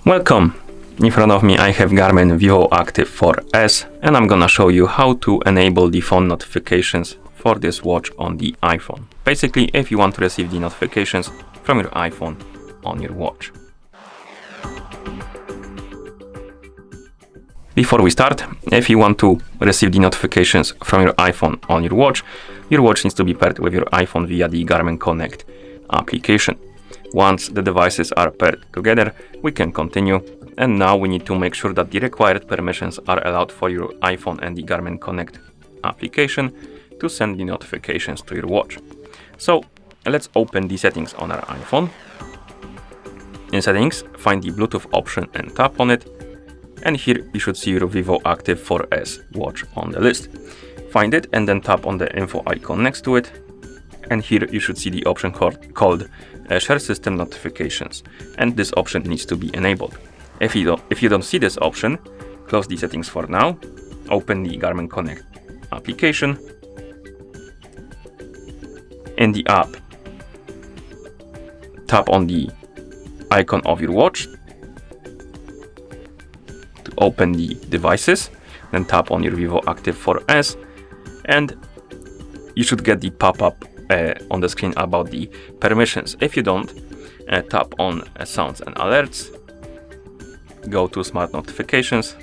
Welcome! In front of me I have Garmin Vivoactive 4S and I'm gonna show you how to enable the phone notifications for this watch on the iPhone. Basically, if you want to receive the notifications from your iPhone on your watch. Before we start, if you want to receive the notifications from your iPhone on your watch needs to be paired with your iPhone via the Garmin Connect application. Once the devices are paired together, we can continue, and now we need to make sure that the required permissions are allowed for your iPhone and the Garmin Connect application to send the notifications to your watch. So let's open the settings on our iPhone. In settings, find the Bluetooth option and tap on it, and here you should see your Vivoactive 4S watch on the list. Find it and then tap on the info icon next to it, and here you should see the option called Share System Notifications, and this option needs to be enabled. If you don't see this option, close the settings for now, open the Garmin Connect application. In the app, tap on the icon of your watch to open the devices, then tap on your Vivoactive 4S, and you should get the pop-up on the screen about the permissions. If you don't, tap on Sounds and Alerts, go to Smart Notifications,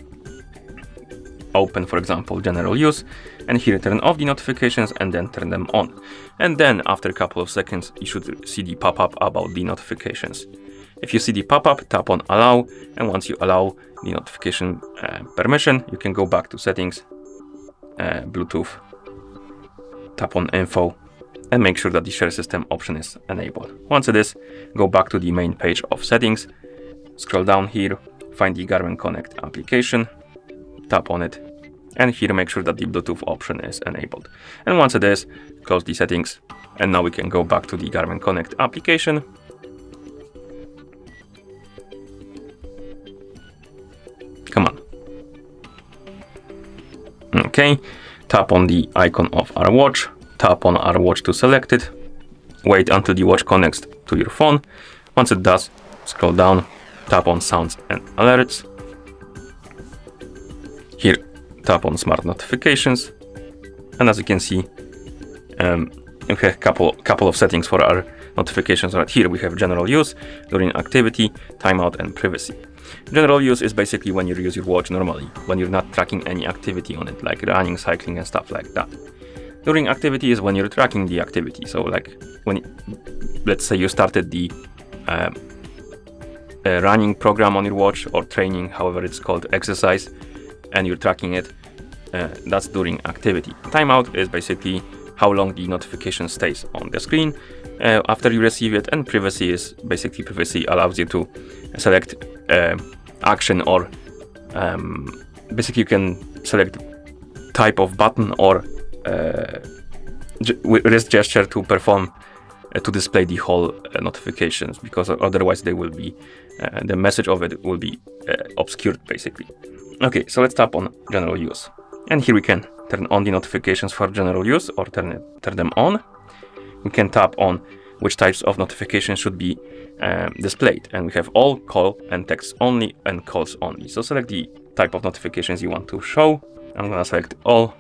open, for example, General Use, and here turn off the notifications and then turn them on. And then after a couple of seconds, you should see the pop-up about the notifications. If you see the pop-up, tap on Allow, and once you allow the notification permission, you can go back to Settings, Bluetooth, tap on Info, and make sure that the Share System option is enabled. Once it is, go back to the main page of Settings, scroll down here, find the Garmin Connect application, tap on it, and here make sure that the Bluetooth option is enabled. And once it is, close the settings, and now we can go back to the Garmin Connect application. Come on. Okay, tap on the icon of our watch, tap on our watch to select it, wait until the watch connects to your phone. Once it does, scroll down, tap on Sounds and Alerts. Here, tap on Smart Notifications, and as you can see, we have a couple of settings for our notifications right here. We have General Use, During Activity, Timeout, and Privacy. General use is basically when you use your watch normally, when you're not tracking any activity on it, like running, cycling, and stuff like that. During activity is when you're tracking the activity. So like when, let's say you started the running program on your watch, or training, however it's called, exercise, and you're tracking it, that's during activity. Timeout is basically how long the notification stays on the screen after you receive it, and privacy is basically, privacy allows you to select action, or basically you can select type of button or wrist gesture to perform to display the whole notifications, because otherwise they will be the message of it will be obscured basically. Okay, so let's tap on General Use, and here we can turn on the notifications for General Use or turn them on. We can tap on which types of notifications should be displayed, and we have all, call, and text only, and calls only. So select the type of notifications you want to show. I'm gonna select all,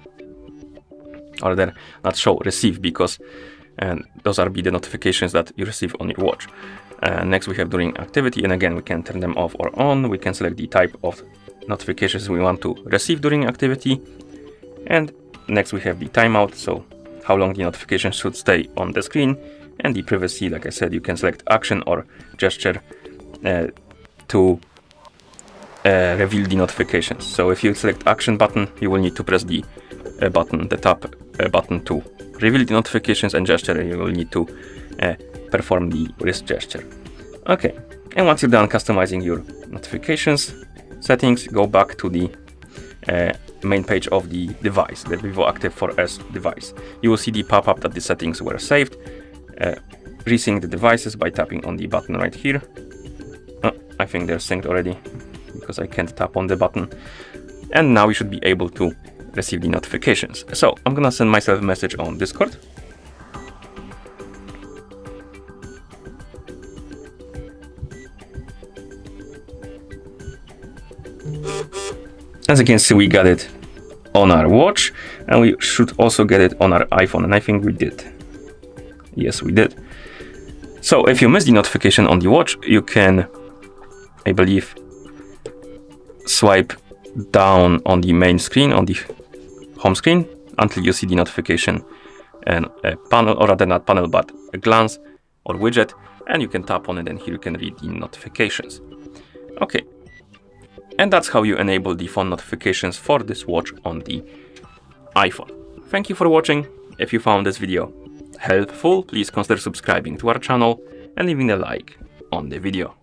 or then not show, receive, because those are the notifications that you receive on your watch. Next we have during activity, and again we can turn them off or on. We can select the type of notifications we want to receive during activity, and next we have the timeout, so how long the notification should stay on the screen, and the privacy, like I said, you can select action or gesture to reveal the notifications. So if you select action button, you will need to press the tap button to reveal the notifications, and gesture, you will need to perform the wrist gesture. Okay, and once you're done customizing your notifications settings, go back to the main page of the device, the Vivoactive 4S device. You will see the pop-up that the settings were saved. Resync the devices by tapping on the button right here. I think they're synced already because I can't tap on the button. And now we should be able to receive the notifications. So I'm gonna send myself a message on Discord. As you can see, we got it on our watch, and we should also get it on our iPhone, and I think we did. Yes, we did. So if you miss the notification on the watch, you can, I believe, swipe down on the main screen, on the home screen, until you see the notification and a panel, or rather not panel, but a glance or widget, and you can tap on it, and here you can read the notifications. Okay, and that's how you enable the phone notifications for this watch on the iPhone. Thank you for watching. If you found this video helpful, please consider subscribing to our channel and leaving a like on the video.